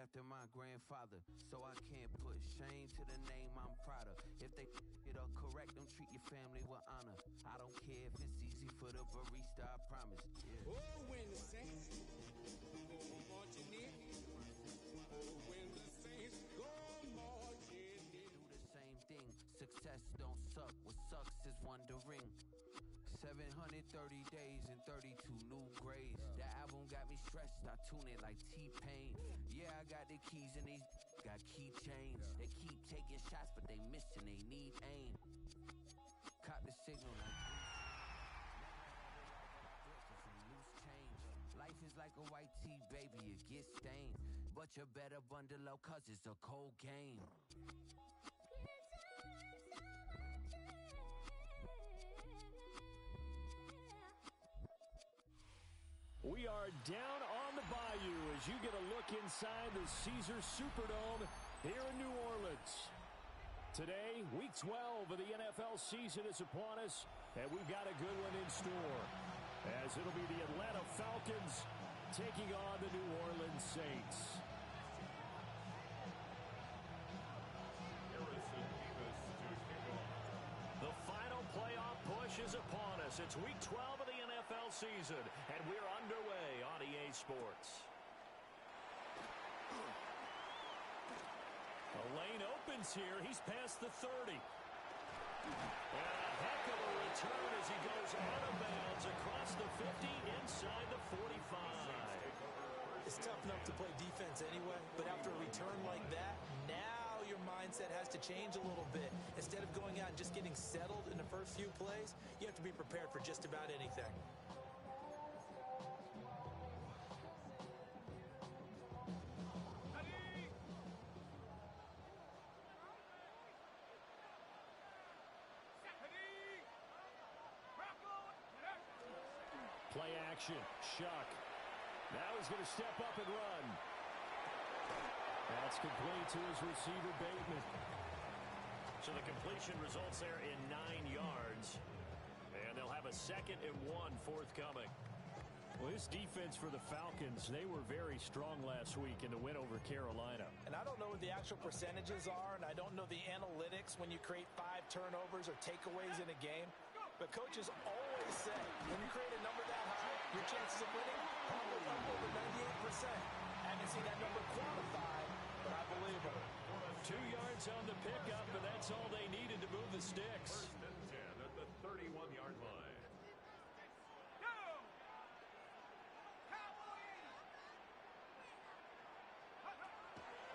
after my grandfather, so I can't put shame to the name I'm proud of. If they it up correct, don't treat your family with honor. I don't care if it's easy for the barista, I promise. Yeah. Oh, when the Saints go marching in. Oh, when the Saints go marching in. Do the same thing. Success don't suck. What sucks is wondering. 730 days and 32 new grades. That album got me stressed. I tune it like T-Pain. Yeah, I got the keys and these got keychains. They keep taking shots, but they missing. They need aim. Cop the signal like loose change. Life is like a white tee, baby. It gets stained, but you better bundle up 'cause it's a cold game. We are down on the bayou as you get a look inside the Caesars Superdome here in New Orleans. Today, Week 12 of the NFL season is upon us, and we've got a good one in store, as it'll be the Atlanta Falcons taking on the New Orleans Saints. The final playoff push is upon us. It's Week 12 of the NFL season, and we're underway on EA Sports. The lane opens here. He's past the 30. And a heck of a return as he goes out of bounds across the 50 inside the 45. It's tough enough to play defense anyway, but after a return like that, now your mindset has to change a little bit. Instead of going out and just getting settled in the first few plays, you have to be prepared for just about anything. Play action. Shuck. Now he's going to step up and run. That's complete to his receiver, Bateman. So the completion results there in 9 yards. And they'll have a 2nd and 1 forthcoming. Well, this defense for the Falcons, they were very strong last week in the win over Carolina. And I don't know what the actual percentages are, and I don't know the analytics when you create 5 turnovers or takeaways in a game. But coaches always say, when you create a number that high, your chances of winning probably up over 98%. I haven't seen that number quantified, but I believe it. 2 yards on the pickup, but that's all they needed to move the sticks. 1st and 10 at the 31-yard line.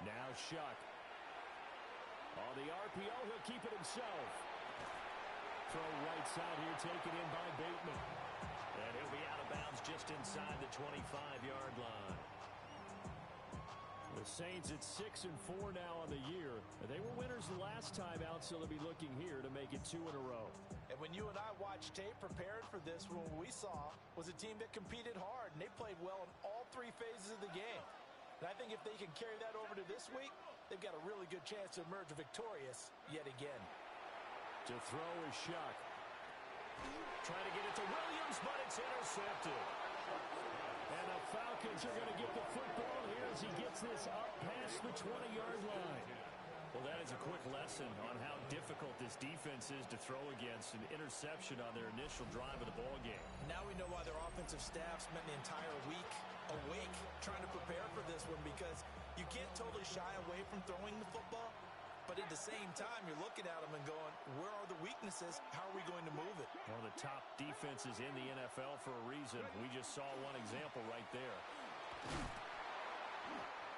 Now Shuck. On the RPO, he'll keep it himself. Throw right side here, taken in by Bateman. And he'll be out of bounds just inside the 25-yard line. The Saints at 6-4 now on the year. They were winners the last time out, so they'll be looking here to make it 2 in a row. And when you and I watched tape prepared for this, what we saw was a team that competed hard, and they played well in all 3 phases of the game. And I think if they can carry that over to this week, they've got a really good chance to emerge victorious yet again. To throw is Shuck. Trying to get it to Williams, but it's intercepted. And the Falcons are going to get the football here as he gets this up past the 20-yard line. Well, that is a quick lesson on how difficult this defense is to throw against. An interception on their initial drive of the ball game. Now we know why their offensive staff spent the entire week awake trying to prepare for this one, because you can't totally shy away from throwing the football. But at the same time, you're looking at them and going, where are the weaknesses? How are we going to move it? One of the top defenses in the NFL for a reason. We just saw one example right there.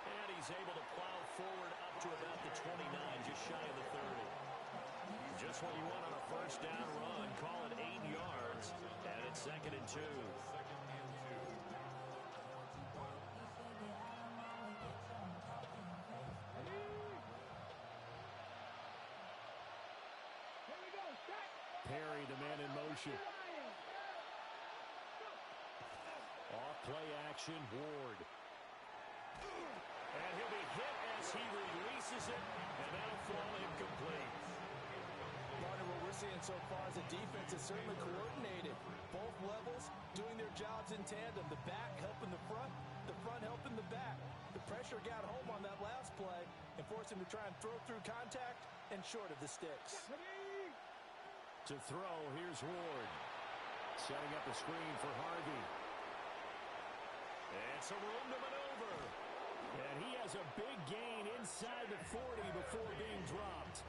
And he's able to plow forward up to about the 29, just shy of the 30. Just what you want on a first down run. Call it 8 yards. And it's 2nd and 2. Perry, the man in motion. Off play action, Ward. And he'll be hit as he releases it, and that'll fall incomplete. Partner, what we're seeing so far is the defense is certainly coordinated. Both levels doing their jobs in tandem. The back helping the front helping the back. The pressure got home on that last play and forced him to try and throw through contact and short of the sticks. To throw, here's Ward. Setting up a screen for Harvey. And some room to maneuver. And he has a big gain inside the 40 before being dropped.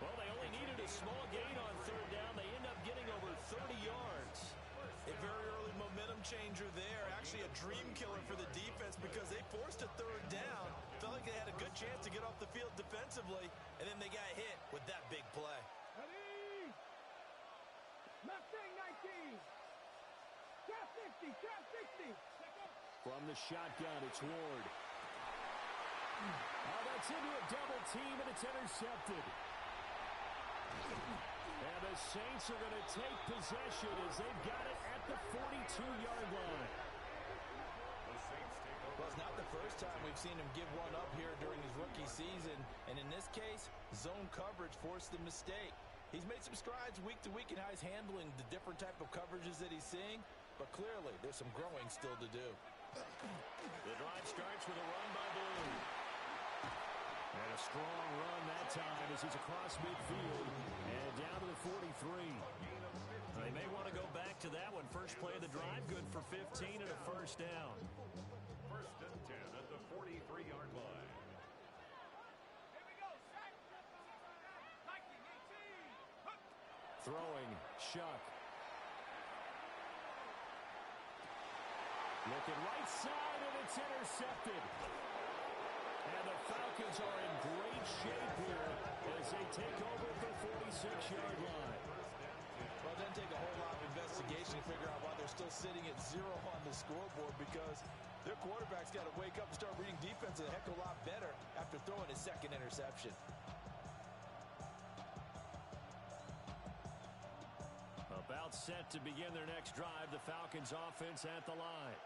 Well, they only needed a small gain on third down. They end up getting over 30 yards. A very early momentum changer there. Actually a dream killer for the defense because they forced a third down. Felt like they had a good chance to get off the field defensively, and then they got hit with that big play. Mustang 19. Trap 60, trap 60. From the shotgun, it's Ward. Oh, that's into a double team, and it's intercepted. And the Saints are going to take possession as they've got it at the 42-yard line. Well, it's not the first time we've seen him give one up here during his rookie season. And in this case, zone coverage forced the mistake. He's made some strides week to week in how he's handling the different type of coverages that he's seeing. But clearly, there's some growing still to do. The drive starts with a run by Blue. And a strong run that time as he's across midfield and down to the 43. They may want to go back to that one. First play of the drive, good for 15 and a first down. First and 10 at the 43-yard line. Throwing, Shuck. Looking right side, and it's intercepted. And the Falcons are in great shape here as they take over the 46-yard line. Well, it doesn't take a whole lot of investigation to figure out why they're still sitting at 0 on the scoreboard, because their quarterback's got to wake up and start reading defense a heck of a lot better after throwing his second interception. About set to begin their next drive, the Falcons offense at the line.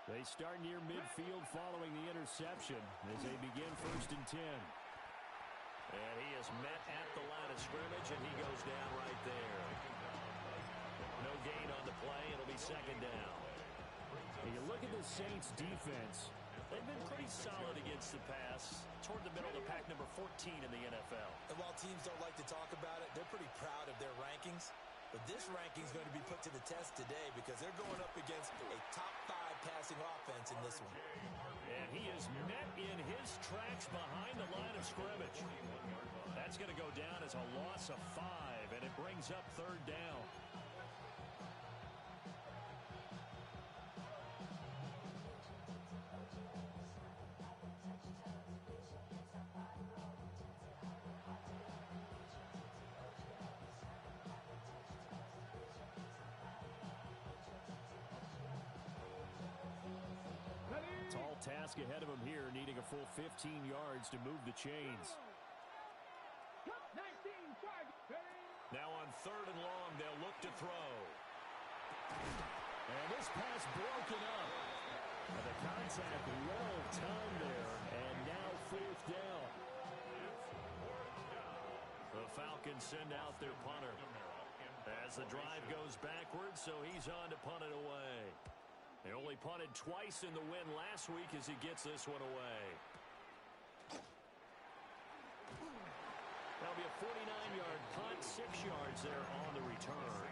They start near midfield following the interception as they begin first and 10. And he is met at the line of scrimmage, and he goes down right there. No gain on the play. It'll be second down. And you look at the Saints defense. They've been pretty solid against the pass, toward the middle of the pack, number 14 in the NFL. And while teams don't like to talk about it, they're pretty proud of their rankings. But this ranking is going to be put to the test today because they're going up against a top 5 passing offense in this one. And he is met in his tracks behind the line of scrimmage. That's going to go down as a loss of 5, and it brings up third down. Tall task ahead of him here, needing a full 15 yards to move the chains. Now on third and long, they'll look to throw. And this pass broken up. And the contact well timed there, and now fourth down. The Falcons send out their punter as the drive goes backwards, so he's on to punt it away. They only punted twice in the win last week as he gets this one away. That'll be a 49-yard punt, 6 yards there on the return.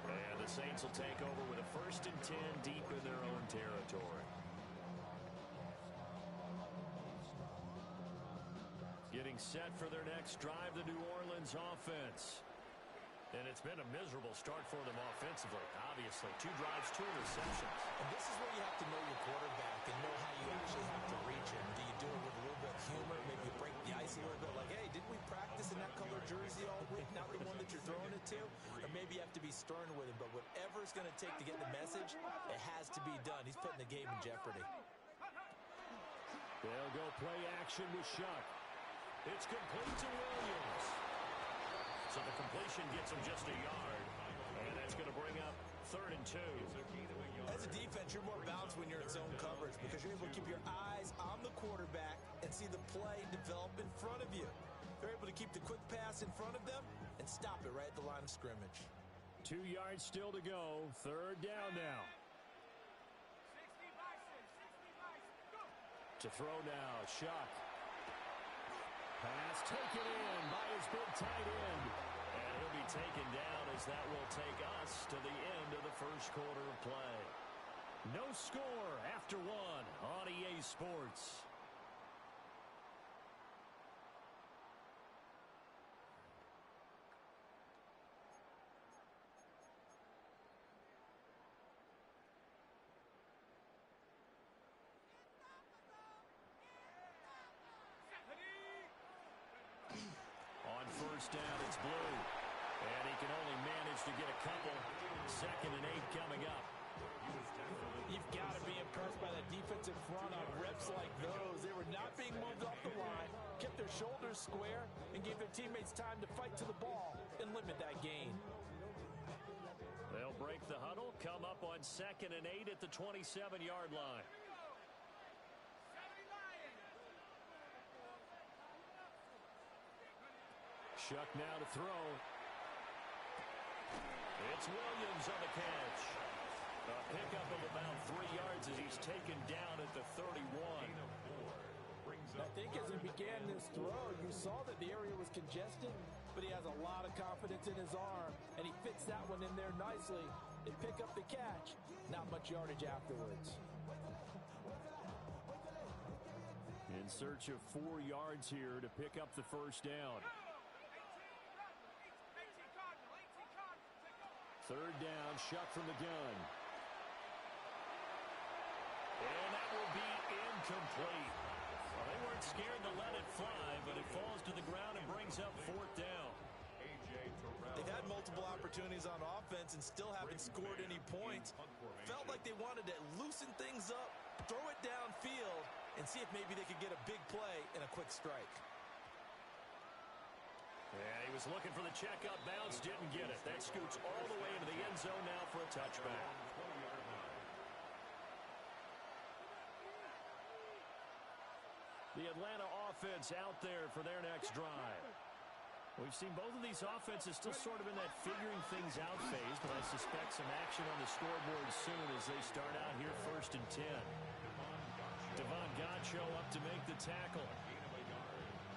And the Saints will take over with a first and 10 deep in their own territory. Getting set for their next drive, the New Orleans offense. And it's been a miserable start for them offensively, obviously. 2 drives, 2 interceptions. And this is where you have to know your quarterback and know how you actually have to reach him. Do you do it with a little bit of humor? Maybe you break the ice a little bit like, hey, didn't we practice in that color jersey all week? Not the one that you're throwing it to? Or maybe you have to be stern with him. But whatever it's going to take to get the message, it has to be done. He's putting the game in jeopardy. They'll go play action with Shuck. It's complete to Williams. So the completion gets him just a yard. And that's going to bring up third and 2. As a defense, you're more balanced when you're in zone coverage because you're able to keep your eyes on the quarterback and see the play develop in front of you. They're able to keep the quick pass in front of them and stop it right at the line of scrimmage. 2 yards still to go. Third down now. To throw now, Shuck. Pass taken in by his big tight end. And he'll be taken down as that will take us to the end of the first quarter of play. No score after one on EA Sports. On first down, it's Blue. And he can only manage to get a couple. 2nd and 8 coming up. You've got to be impressed by the defensive front on reps like those. They were not being moved off the line, kept their shoulders square, and gave their teammates time to fight to the ball and limit that gain. They'll break the huddle, come up on 2nd and 8 at the 27-yard line. Shuck now to throw. It's Williams on the catch. A pickup of about 3 yards as he's taken down at the 31. I think as he began this throw, you saw that the area was congested, but he has a lot of confidence in his arm, and he fits that one in there nicely and pick up the catch. Not much yardage afterwards. In search of 4 yards here to pick up the first down. 3rd down, Shuck from the gun. And that will be incomplete. Well, they weren't scared to let it fly, but it falls to the ground and brings up 4th down. They've had multiple opportunities on offense and still haven't scored any points. Felt like they wanted to loosen things up, throw it downfield, and see if maybe they could get a big play and a quick strike. Yeah, he was looking for the check-up bounce, didn't get it. That scoots all the way into the end zone now for a touchback. The Atlanta offense out there for their next drive. We've seen both of these offenses still sort of in that figuring things out phase, but I suspect some action on the scoreboard soon as they start out here 1st and 10. Devon Godchaux up to make the tackle.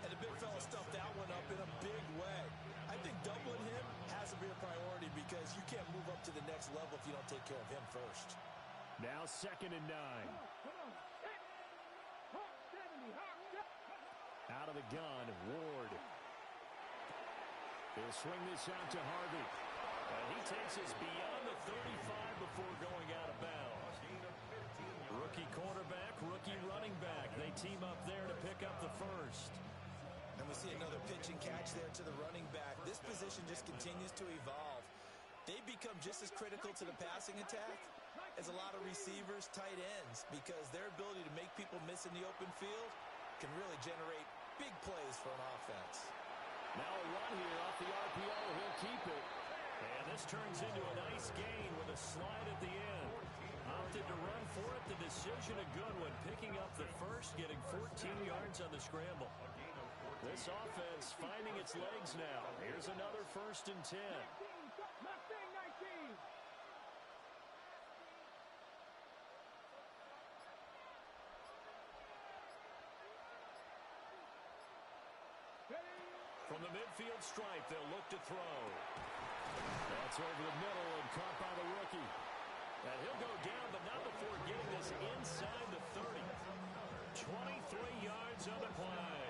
And the big fella stuffed that one up in a big way. I think doubling him has to be a priority because you can't move up to the next level if you don't take care of him first. Now 2nd and 9. Out of the gun, Ward. He'll swing this out to Harvey. And he takes us beyond the 35 before going out of bounds. Rookie quarterback, rookie running back. They team up there to pick up the first. And we see another pitch and catch there to the running back. This position just continues to evolve. They become just as critical to the passing attack as a lot of receivers, tight ends, because their ability to make people miss in the open field can really generate big plays for an offense. Now a run here off the RPO. He'll keep it. And this turns into a nice gain with a slide at the end. Opted to run for it. The decision a good one. Picking up the first, getting 14 yards on the scramble. This offense finding its legs now. Here's another 1st and 10. From the midfield stripe, they'll look to throw. That's over the middle and caught by the rookie. And he'll go down, but not before getting this inside the 30. 23 yards on the play.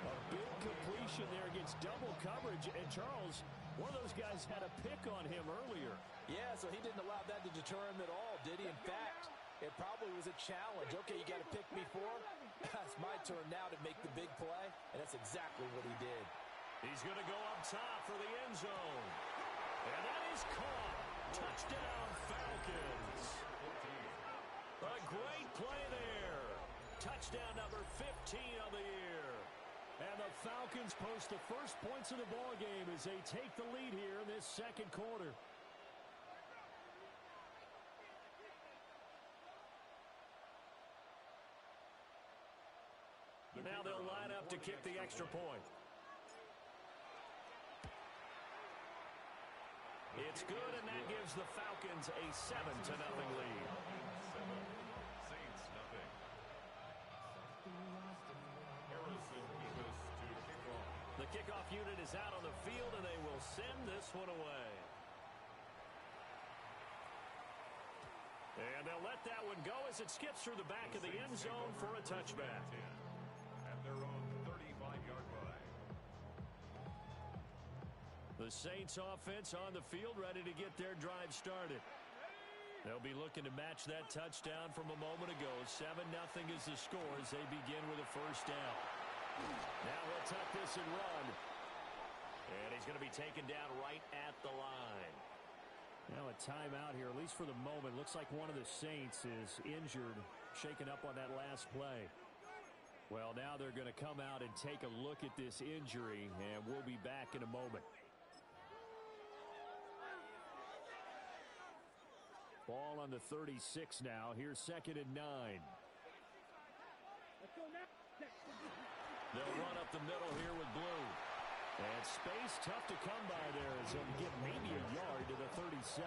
A big completion there against double coverage. And Charles, one of those guys had a pick on him earlier. Yeah, so he didn't allow that to deter him at all, did he? In fact, it probably was a challenge. Okay, you got to pick me for? It's my turn now to make the big play, and that's exactly what he did. He's going to go up top for the end zone. And that is caught. Touchdown, Falcons. A great play there. Touchdown number 15 of the year. And the Falcons post the first points of the ballgame as they take the lead here in this 2nd quarter. Now they'll line up to kick the extra point. It's good, and that gives the Falcons a 7-0 lead. Saints nothing. Kickoff unit is out on the field, and they will send this one away. And they'll let that one go as it skips through the back of the end zone for a touchback. At their own 35-yard line. The Saints offense on the field, ready to get their drive started. They'll be looking to match that touchdown from a moment ago. 7-0 is the score as they begin with a first down. Now he'll tuck this and run. And he's going to be taken down right at the line. Now a timeout here, at least for the moment. Looks like one of the Saints is injured, shaken up on that last play. Well, now they're going to come out and take a look at this injury, and we'll be back in a moment. Ball on the 36 now. Here's 2nd and 9. They'll run up the middle here with Blue. And space tough to come by there as he'll get maybe a yard to the 37.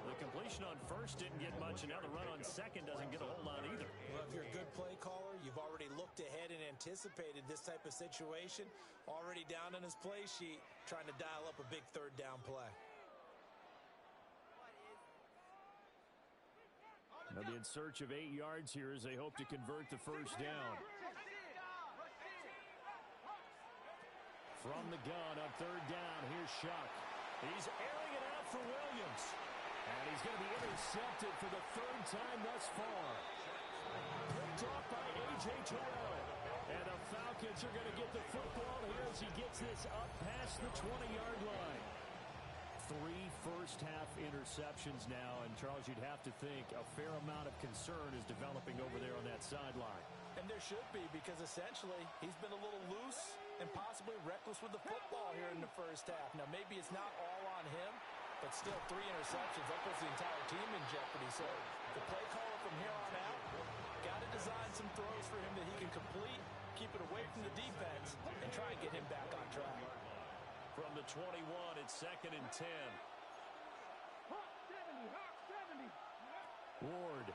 The completion on first didn't get much, and now the run on second doesn't get a whole lot either. Well, if you're a good play caller, you've already looked ahead and anticipated this type of situation. Already down on his play sheet, trying to dial up a big third down play. They'll be in search of 8 yards here as they hope to convert the first down. From the gun on 3rd down, here's Shuck. He's airing it out for Williams. And he's going to be intercepted for the 3rd time thus far. Picked off by A.J. Terrell. And the Falcons are going to get the football here as he gets this up past the 20-yard line. 3 first-half interceptions now, and Charles, you'd have to think a fair amount of concern is developing over there on that sideline. And there should be, because essentially he's been a little loose and possibly reckless with the football here in the first half. Now, maybe it's not all on him, but still 3 interceptions. That puts the entire team in jeopardy. So the play caller from here on out got to design some throws for him that he can complete, keep it away from the defense, and try and get him back on track. From the 21, it's 2nd and 10. Ward.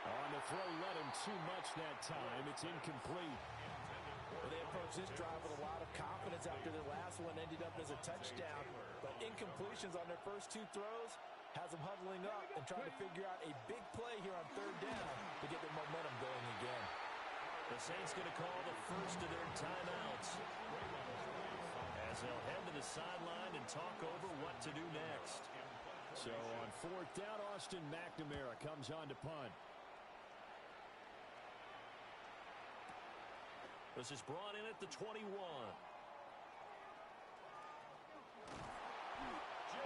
On the throw, led him too much that time. It's incomplete. Well, they approached this drive with a lot of confidence after their last one ended up as a touchdown. But incompletions on their first 2 throws has them huddling up and trying to figure out a big play here on 3rd down to get their momentum going again. The Saints going to call the first of their timeouts as they'll head to the sideline and talk over what to do next. So on 4th down, Austin McNamara comes on to punt. This is brought in at the 21.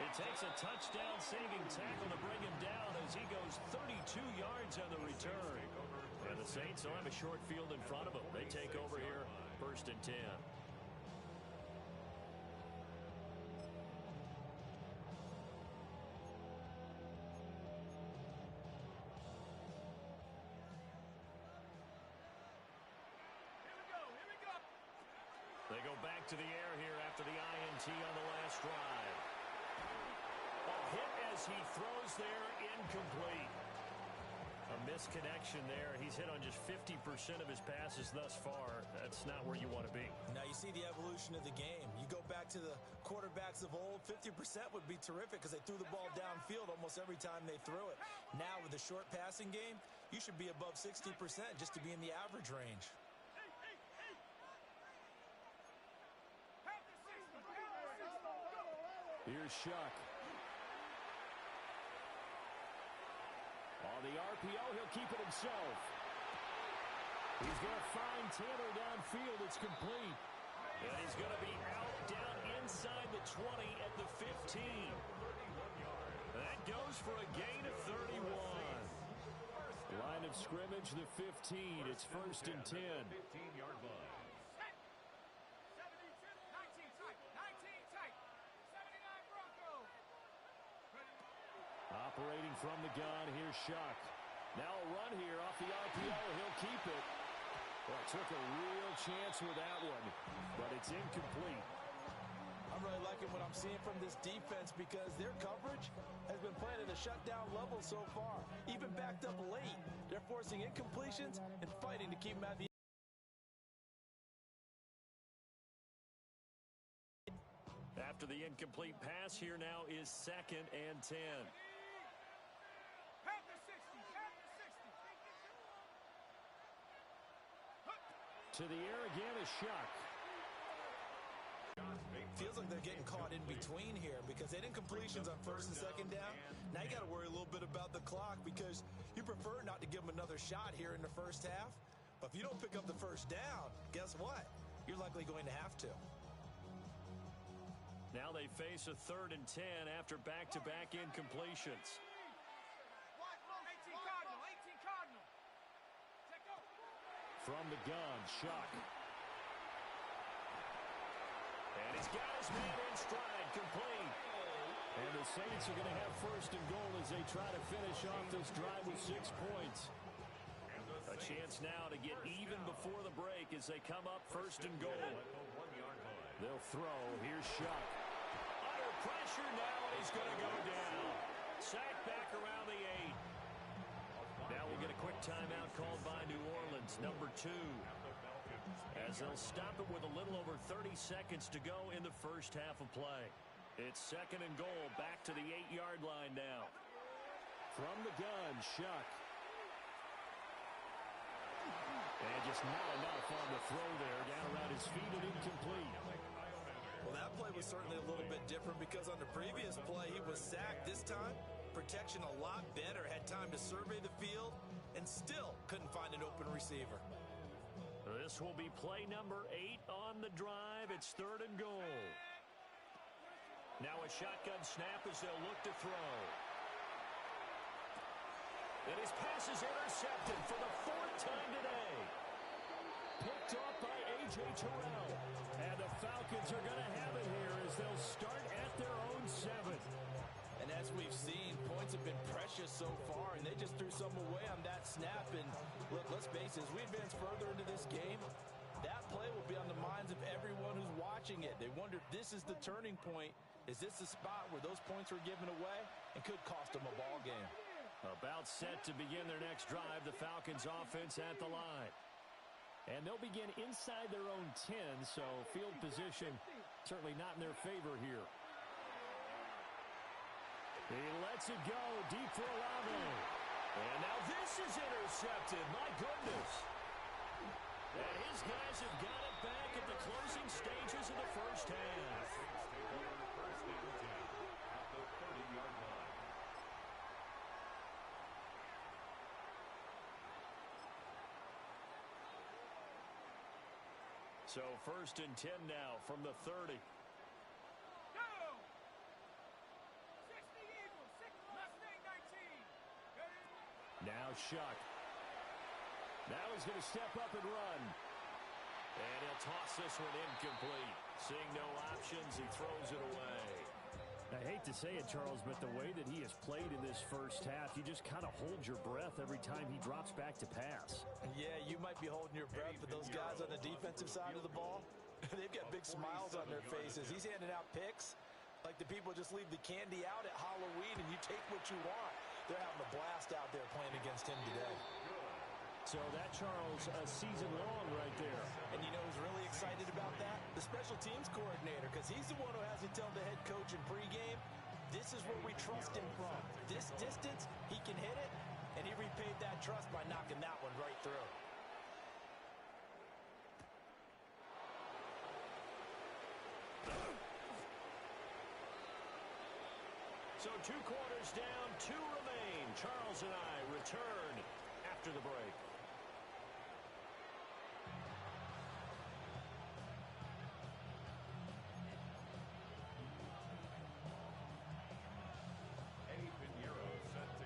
It takes a touchdown-saving tackle to bring him down as he goes 32 yards on the return. And the Saints don't have a short field in front of them. They take over here, 1st and 10. They go back to the air here after the INT on the last drive. A hit as he throws there, incomplete. A misconnection there. He's hit on just 50% of his passes thus far. That's not where you want to be. Now you see the evolution of the game. You go back to the quarterbacks of old, 50% would be terrific because they threw the ball downfield almost every time they threw it. Now with the short passing game, you should be above 60% just to be in the average range. Here's Shuck. On the RPO, he'll keep it himself. He's going to find Taylor downfield. It's complete. And he's going to be out down inside the 20 at the 15. That goes for a gain of 31. Line of scrimmage, the 15. It's 1st and 10. 15-yard line. Operating from the gun, here's Shuck. Now a run here off the RPO. He'll keep it. Well, took a real chance with that one, but it's incomplete. I'm really liking what I'm seeing from this defense because their coverage has been playing at a shutdown level so far. Even backed up late, they're forcing incompletions and fighting to keep them out of the After the incomplete pass, here now is 2nd and 10. To the air again is Shuck. Feels like they're getting caught in between here because they didn't completions on 1st and 2nd down. Now you got to worry a little bit about the clock because you prefer not to give them another shot here in the first half. But if you don't pick up the first down, guess what? You're likely going to have to. Now they face a 3rd and 10 after back-to-back incompletions. From the gun, Shuck. And he's got his man in stride, complete. And the Saints are going to have 1st and goal as they try to finish off this drive with 6 points. A chance now to get even before the break as they come up 1st and goal. They'll throw. Here's Shuck. Under pressure now, and he's going to go down. Sack back around the 8. Now we'll get a quick timeout called by New Orleans, number 2. As they'll stop it with a little over 30 seconds to go in the first half of play. It's 2nd and goal, back to the 8-yard line now. From the gun, Shuck. And just not enough on the throw there, down around his feet and incomplete. Well, that play was certainly a little bit different because on the previous play, he was sacked. This time, protection a lot better, had time to survey the field, and still couldn't find an open receiver. This will be play number 8 on the drive. It's 3rd and goal. Now a shotgun snap as they'll look to throw. And his pass is intercepted for the 4th time today. Picked off by A.J. Terrell. And the Falcons are going to have it here as they'll start at their own 7. And as we've seen, points have been precious so far, and they just threw some away on that snap. And look, let's face it, as we advance further into this game, that play will be on the minds of everyone who's watching it. They wonder if this is the turning point. Is this the spot where those points were given away and could cost them a ball game? About set to begin their next drive, the Falcons offense at the line. And they'll begin inside their own 10, so field position certainly not in their favor here. He lets it go deep for Olave. And now this is intercepted. My goodness. And his guys have got it back at the closing stages of the first half. So 1st and 10 now from the 30. Now Shuck. Now he's going to step up and run. And he'll toss this one incomplete. Seeing no options, he throws it away. I hate to say it, Charles, but the way that he has played in this first half, you just kind of hold your breath every time he drops back to pass. Yeah, you might be holding your breath, but those guys on the defensive side of the ball, they've got big smiles on their faces. He's handing out picks like the people just leave the candy out at Halloween and you take what you want. They're having a blast out there playing against him today. So that, Charles, a season long right there. And you know who's really excited about that? The special teams coordinator, because he's the one who has to tell the head coach in pregame, this is where we trust him from. This distance, he can hit it, and he repaid that trust by knocking that one right through. So 2 quarters down, 2 remain. Charles and I return after the break.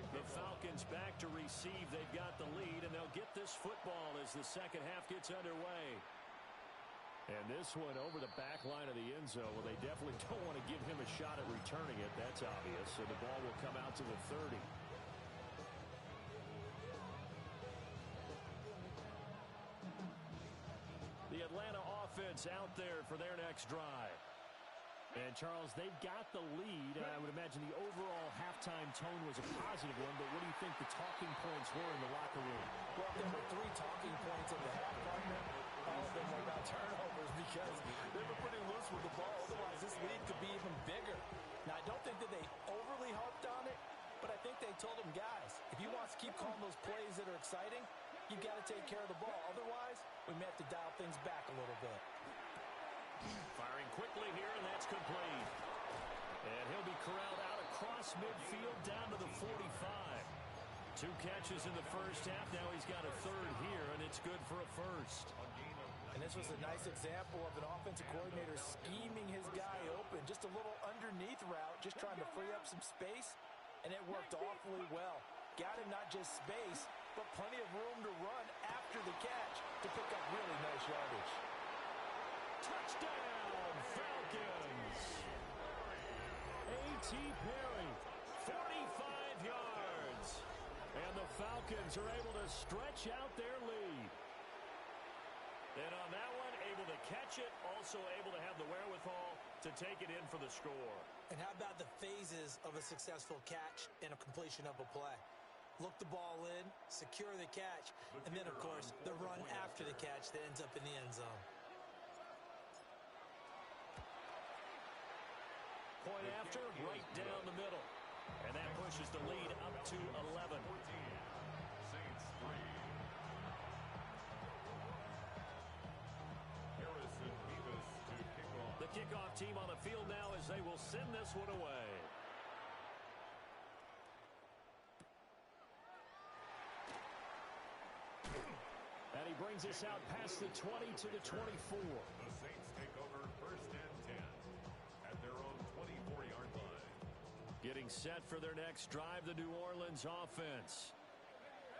The Falcons back to receive. They've got the lead, and they'll get this football as the second half gets underway. And this one over the back line of the end zone. Well, they definitely don't want to give him a shot at returning it. That's obvious. So the ball will come out to the 30. The Atlanta offense out there for their next drive. And, Charles, they've got the lead. I would imagine the overall halftime tone was a positive one, but what do you think the talking points were in the locker room? Well, there were 3 talking points in the half, partner. All of them were about turnovers because they were pretty loose with the ball. Otherwise, this lead could be even they told him, guys, if he wants to keep calling those plays that are exciting, you've got to take care of the ball. Otherwise, we may have to dial things back a little bit. Firing quickly here, and that's complete. And he'll be corralled out across midfield down to the 45. 2 catches in the first half. Now he's got a third here, and it's good for a first. And this was a nice example of an offensive coordinator scheming his guy open. Just a little underneath route, just trying to free up some space, and it worked awfully well. Got him not just space, but plenty of room to run after the catch to pick up really nice yardage. Touchdown, Falcons! A.T. Perry, 45 yards. And the Falcons are able to stretch out their lead. And on that one, able to catch it, also able to have the wherewithal to take it in for the score. And how about the phases of a successful catch and a completion of a play? Look the ball in, secure the catch, and then, of course, the run after the catch that ends up in the end zone. Point after, right down the middle. And that pushes the lead up to 11. Saints 3. Harrison Beavis to kick off. The kickoff team on the field now as they will send this one away. And he brings us out past the 20 to the 24. The Saints take over 1st and 10 at their own 24-yard line. Getting set for their next drive, the New Orleans offense.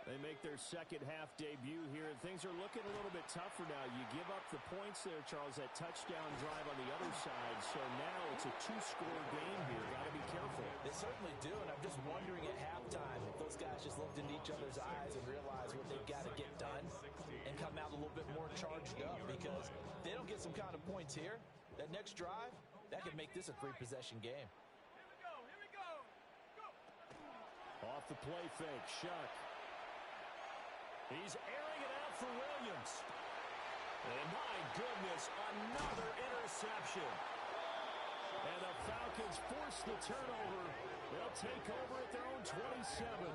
They make their second half debut here, and things are looking a little bit tougher now. You give up the points there, Charles, that touchdown drive on the other side. So now it's a 2-score game here. Got to be careful. They certainly do, and I'm just wondering at halftime if those guys just looked into each other's eyes and realized what they've got to get done and come out a little bit more charged up, because if they don't get some kind of points here, that next drive, that could make this a 3-possession game. Off the play fake, Shuck. He's airing it out for Williams. And my goodness, another interception. And the Falcons force the turnover. They'll take over at their own 27.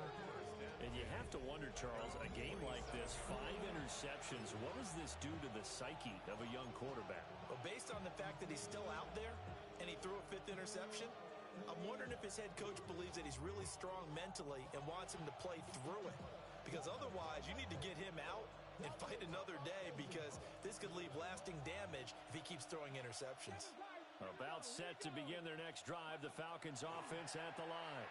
And you have to wonder, Charles, a game like this, 5 interceptions, what does this do to the psyche of a young quarterback? But based on the fact that he's still out there and he threw a 5th interception, I'm wondering if his head coach believes that he's really strong mentally and wants him to play through it. Because otherwise, you need to get him out and fight another day, because this could leave lasting damage if he keeps throwing interceptions. About set to begin their next drive, the Falcons offense at the line.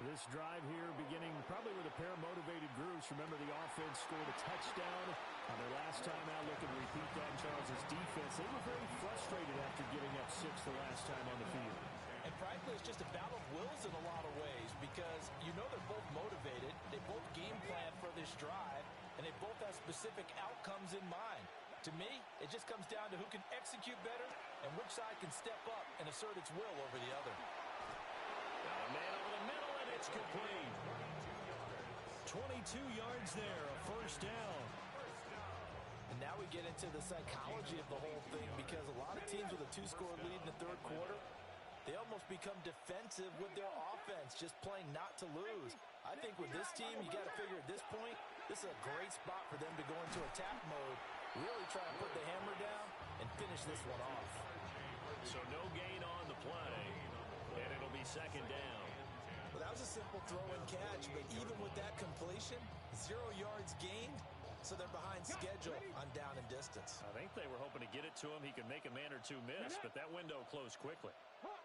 This drive here beginning probably with a pair of motivated groups. Remember, the offense scored a touchdown on their last time out. Looking to repeat that. Charles' defense, they were very frustrated after giving up 6 the last time on the field. And frankly, it's just a battle of wills in a lot of ways, because you know they're both motivated, they both game plan for this drive, and they both have specific outcomes in mind. To me, it just comes down to who can execute better and which side can step up and assert its will over the other. Got a man over the middle, and it's complete. 22 yards there, a first down. And now we get into the psychology of the whole thing, because a lot of teams with a 2-score lead in the 3rd quarter, they almost become defensive with their offense, just playing not to lose. I think with this team, you got to figure at this point, this is a great spot for them to go into attack mode, really try and put the hammer down and finish this one off. So no gain on the play, and it'll be 2nd down. Well, that was a simple throw and catch, but even with that completion, 0 yards gained, so they're behind schedule on down and distance. I think they were hoping to get it to him. He could make a man or two miss, but that window closed quickly. Hawk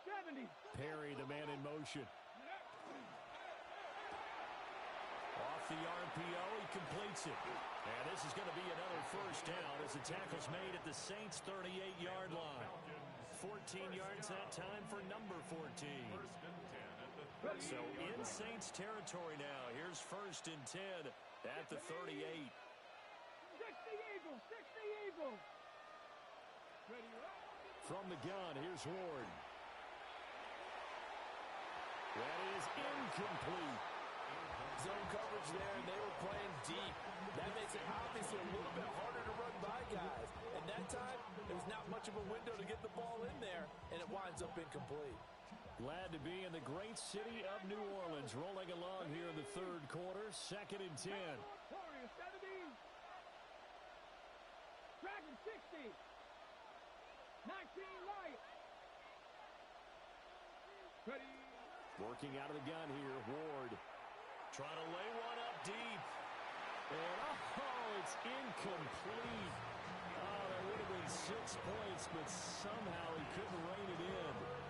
70. Perry, the man in motion. Off the RPO, he completes it. And this is going to be another first down as the tackle's made at the Saints' 38-yard line. 14 yards that time for number 14. So in Saints territory now. Here's 1st and 10 at the 38. 60 Eagles, 60 Eagles. Ready, up. From the gun, here's Ward. That is incomplete. Zone coverage there, and they were playing deep. That makes it obviously a little bit harder to run by guys. And that time, there was not much of a window to get the ball in there, and it winds up incomplete. Glad to be in the great city of New Orleans. Rolling along here in the third quarter. 2nd and 10. Warrior 70. Dragon 60. 19 Lion. Ready. Working out of the gun here. Ward. Trying to lay one up deep. And it's incomplete. Oh, that would have been 6 points, but somehow he couldn't rein it in.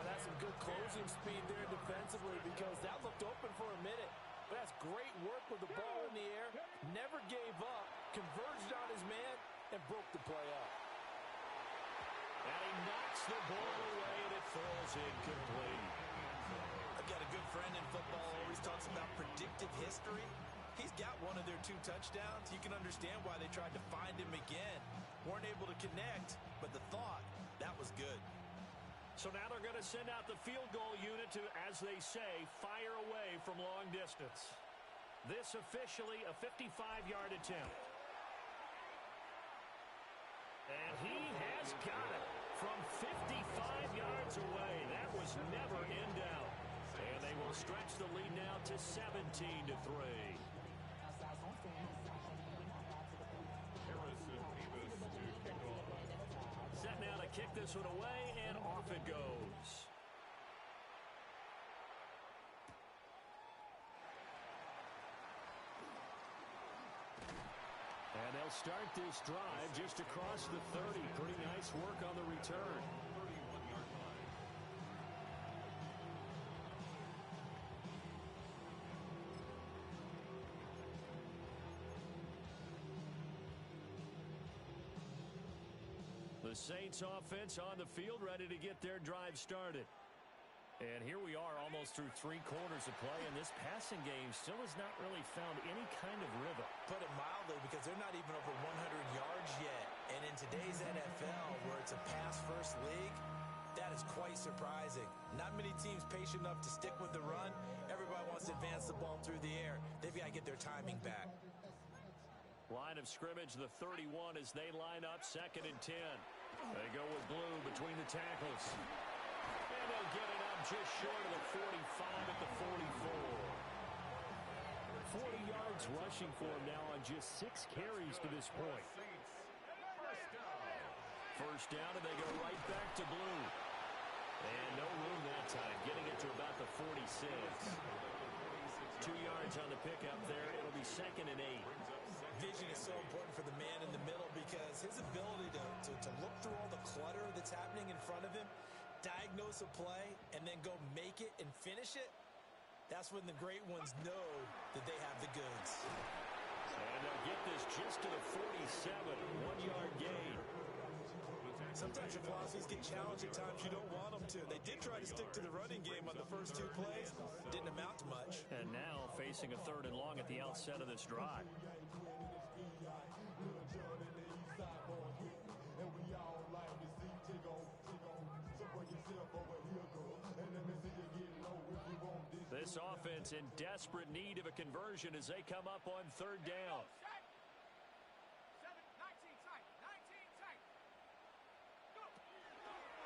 That's some good closing speed there defensively because that looked open for a minute. But that's great work with the ball in the air. Never gave up, converged on his man, and broke the play up. And he knocks the ball away, and it falls incomplete. I've got a good friend in football, always talks about predictive history. He's got one of their 2 touchdowns. You can understand why they tried to find him again. Weren't able to connect, but the thought, that was good. So now they're going to send out the field goal unit to, as they say, fire away from long distance. This officially a 55-yard attempt. And he has got it from 55 yards away. That was never in doubt. And they will stretch the lead now to 17-3. Set now to kick this one away, and off it goes. And they'll start this drive just across the 30. Pretty nice work on the return. The Saints offense on the field, ready to get their drive started. And here we are almost through 3 quarters of play, and this passing game still has not really found any kind of rhythm. Put it mildly, because they're not even over 100 yards yet. And in today's NFL, where it's a pass-first league, that is quite surprising. Not many teams patient enough to stick with the run. Everybody wants to advance the ball through the air. They've got to get their timing back. Line of scrimmage, the 31 as they line up, 2nd and 10. They go with blue between the tackles. And they'll get it up just short of the 45 at the 44. 40 yards rushing for him now on just 6 carries to this point. First down, and they go right back to blue. And no room that time, getting it to about the 46. 2 yards on the pickup there. It'll be 2nd and 8. Vision is so important for the man in the middle because his ability to look through all the clutter that's happening in front of him, diagnose a play, and then go make it and finish it, that's when the great ones know that they have the goods. And they'll get this just to the 47, 1-yard gain. Sometimes your philosophies get challenged at times you don't want them to. They did try to stick to the running game on the first 2 plays. Didn't amount to much. And now facing a 3rd and long at the outset of this drive. This offense in desperate need of a conversion as they come up on 3rd down.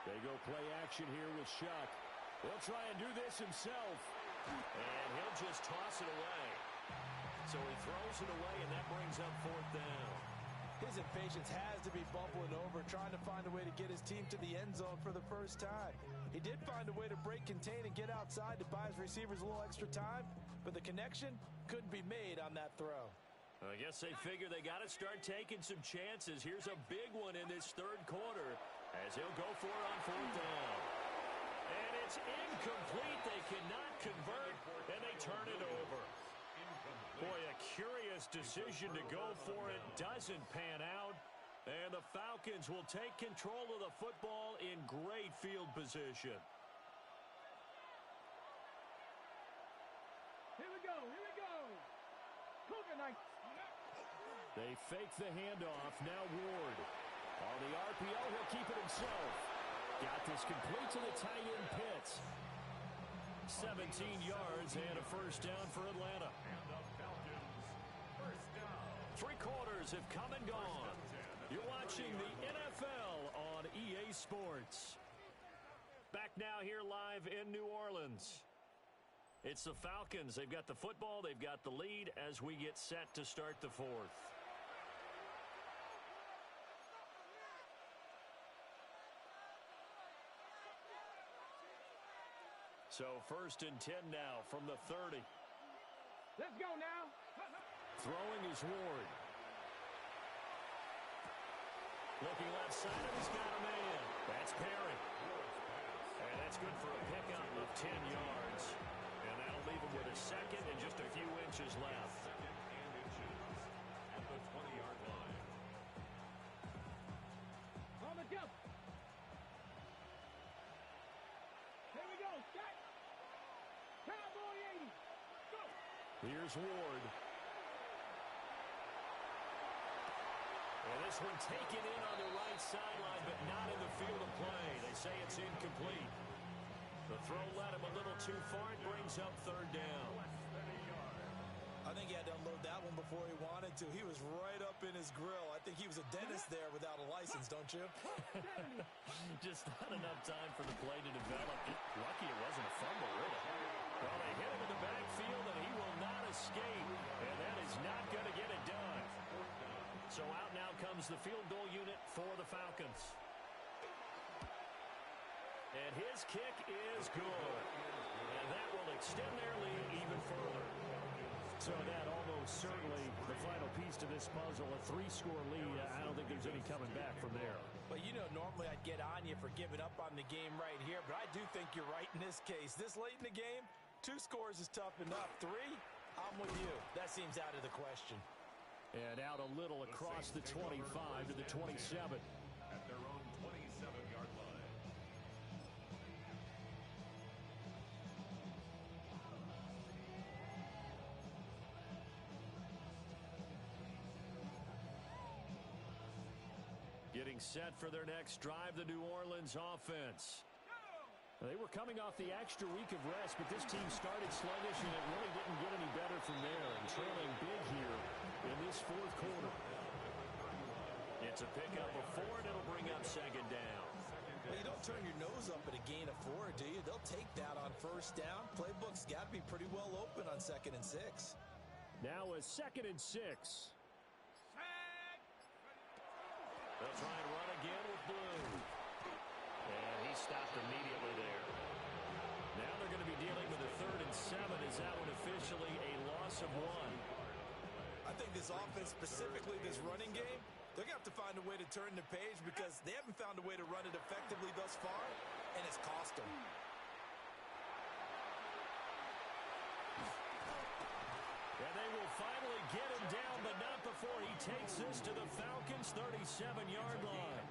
They go play action here with Shuck. He'll try and do this himself. And he'll just toss it away. So he throws it away, and that brings up 4th down. His impatience has to be bubbling over, trying to find a way to get his team to the end zone for the first time. He did find a way to break, contain, and get outside to buy his receivers a little extra time, but the connection couldn't be made on that throw. I guess they figure they got to start taking some chances. Here's a big one in this 3rd quarter as he'll go for it on 4th down. And it's incomplete. They cannot convert, and they turn it over. Boy, a curious decision to go for it. Doesn't pan out. And the Falcons will take control of the football in great field position. Here we go. Here we go. Cougar Knights. They fake the handoff. Now Ward. On the RPO, he'll keep it himself. Got this complete to the tight end Pitts. 17 yards and a first down for Atlanta. 3 quarters have come and gone. You're watching the NFL on EA Sports. Back now here live in New Orleans. It's the Falcons. They've got the football. They've got the lead as we get set to start the fourth. So 1st and 10 now from the 30. Let's go now. Throwing is Ward. Looking left side, and he's got a man. That's Perry. And that's good for a pickup of 10 yards. And that'll leave him with a second and just a few inches left. Second and inches at the 20-yard line. On the jump. Here we go. Set. Cowboy 80. Go. Here's Ward. And this one taken in on the right sideline, but not in the field of play. They say it's incomplete. The throw led him a little too far. It brings up 3rd down. I think he had to unload that one before he wanted to. He was right up in his grill. I think he was a dentist there without a license, don't you? Just not enough time for the play to develop. Lucky it wasn't a fumble, really. Well, they hit him in the backfield, and he will not escape. And that is not going to get it done. So out now comes the field goal unit for the Falcons. And his kick is good. And that will extend their lead even further. So that almost certainly the final piece to this puzzle, a 3-score lead. I don't think there's any coming back from there. But you know, normally I'd get on you for giving up on the game right here, but I do think you're right in this case. This late in the game, 2 scores is tough enough. 3, I'm with you. That seems out of the question. And out a little across the 25 to the 27. At their own 27-yard line. Getting set for their next drive, the New Orleans offense. They were coming off the extra week of rest, but this team started sluggish, and it really didn't get any better from there. And trailing big here in this 4th quarter. It's a pickup of 4, and it'll bring up 2nd down. Well, you don't turn your nose up at a gain of 4, do you? They'll take that on 1st down. Playbook's got to be pretty well open on 2nd and 6. Now a 2nd and 6. They'll try and run again with Blue. And he stopped immediately there. Now they're going to be dealing with a 3rd and 7. Is that one officially a loss of 1? I think this offense, specifically this running game, they're going to have to find a way to turn the page because they haven't found a way to run it effectively thus far, and it's cost them. And they will finally get him down, but not before he takes this to the Falcons' 37-yard line.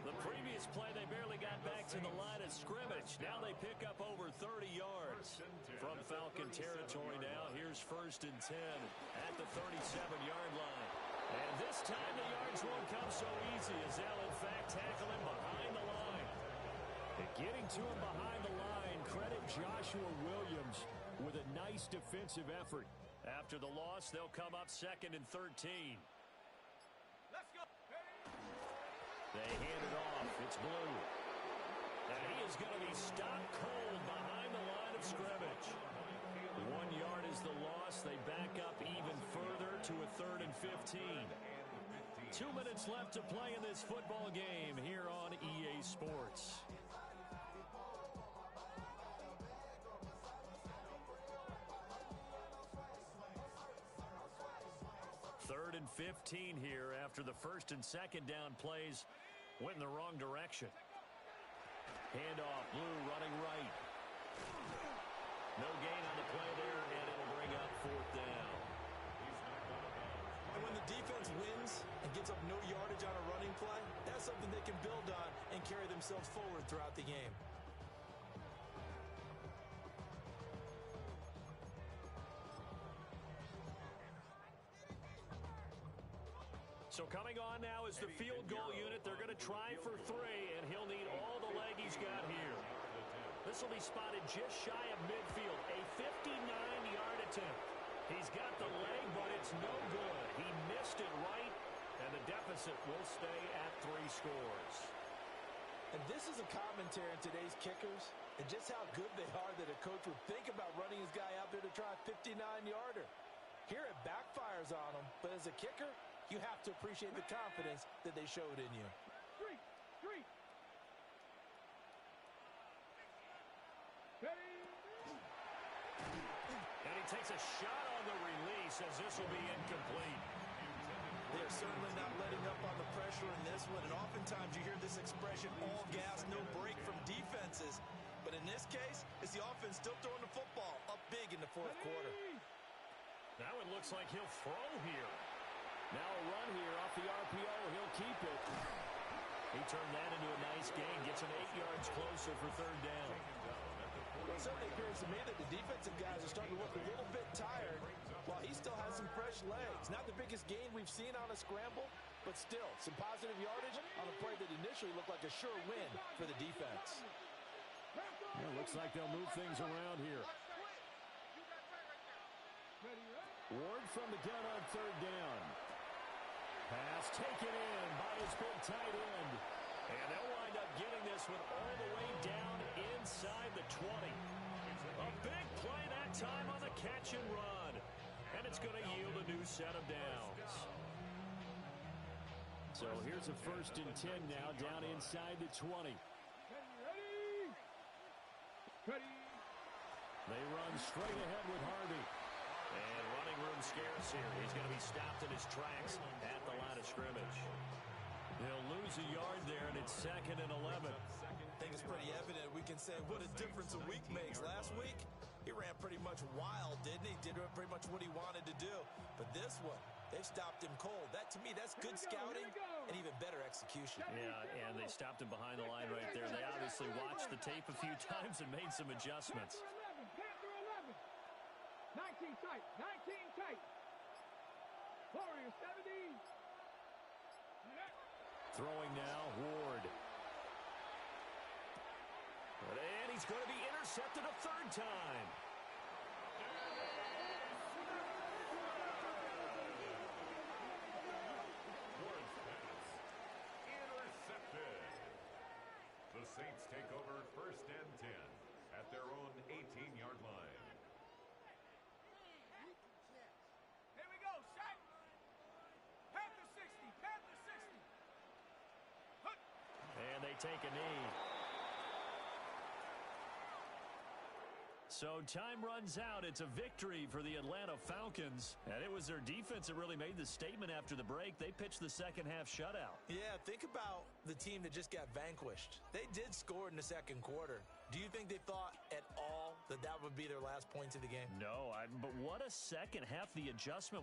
The previous play, they barely got back to the line of scrimmage. Now they pick up over 30 yards from Falcon territory now. Here's 1st and 10 at the 37-yard line. And this time the yards won't come so easy as they'll, in fact, tackle him behind the line. And getting to him behind the line, credit Joshua Williams with a nice defensive effort. After the loss, they'll come up 2nd and 13. Let's go. They hand it off. It's Blue. And he is going to be stopped cold behind the line of scrimmage. 1 yard is the loss. They back up even further to a 3rd and 15. 2 minutes left to play in this football game here on EA Sports. Third and 15 here after the 1st and 2nd down plays went in the wrong direction. Handoff, Blue running right. No gain on the play there, and it'll bring up 4th down. And when the defense wins and gets up no yardage on a running play, that's something they can build on and carry themselves forward throughout the game. So coming on now is the field goal unit. They're going to try for 3, and he'll need all the leg he's got here. This will be spotted just shy of midfield. A 59-yard attempt. He's got the leg, but it's no good. He missed it right, and the deficit will stay at 3 scores. And this is a commentary on today's kickers and just how good they are that a coach would think about running his guy out there to try a 59-yarder. Here it backfires on him, but as a kicker, you have to appreciate the confidence that they showed in you. Three. And he takes a shot on the release as this will be incomplete. They're certainly not letting up on the pressure in this one, and oftentimes you hear this expression, all gas, no break from defenses. But in this case, it's the offense still throwing the football up big in the fourth quarter. Now it looks like he'll throw here. Now a run here off the RPO. He'll keep it. He turned that into a nice gain, gets him 8 yards closer for third down. Well, it certainly appears to me that the defensive guys are starting to look a little bit tired while he still has some fresh legs. Not the biggest gain we've seen on a scramble, but still some positive yardage on a play that initially looked like a sure win for the defense. Yeah, looks like they'll move things around here. Ward from the gun on third down. Pass taken in by his big tight end. And they'll wind up getting this one all the way down inside the 20. A big play that time on the catch and run. And it's going to yield a new set of downs. So here's a 1st and 10 now down inside the 20. Ready. They run straight ahead with Harvey. And running room scarce here. He's going to be stopped in his tracks at the line of scrimmage. They'll lose a yard there, and it's 2nd and 11. I think it's pretty evident. We can say what a difference a week makes. Last week, he ran pretty much wild, didn't he? Did pretty much what he wanted to do. But this one, they stopped him cold. That, to me, that's good scouting and even better execution. Yeah, and they stopped him behind the line right there. They obviously watched the tape a few times and made some adjustments. 19 tight. Warriors 70. Throwing now, Ward. And he's going to be intercepted a third time. Ward's pass. Intercepted. The Saints take over 1st and 10 at their own 18-yard line. Here we go, shot. Panther 60. And they take a knee. So time runs out. It's a victory for the Atlanta Falcons. And it was their defense that really made the statement after the break. They pitched the second half shutout. Yeah, think about the team that just got vanquished. They did score in the second quarter. Do you think they thought at all that that would be their last points of the game? No, but what a second half. The adjustment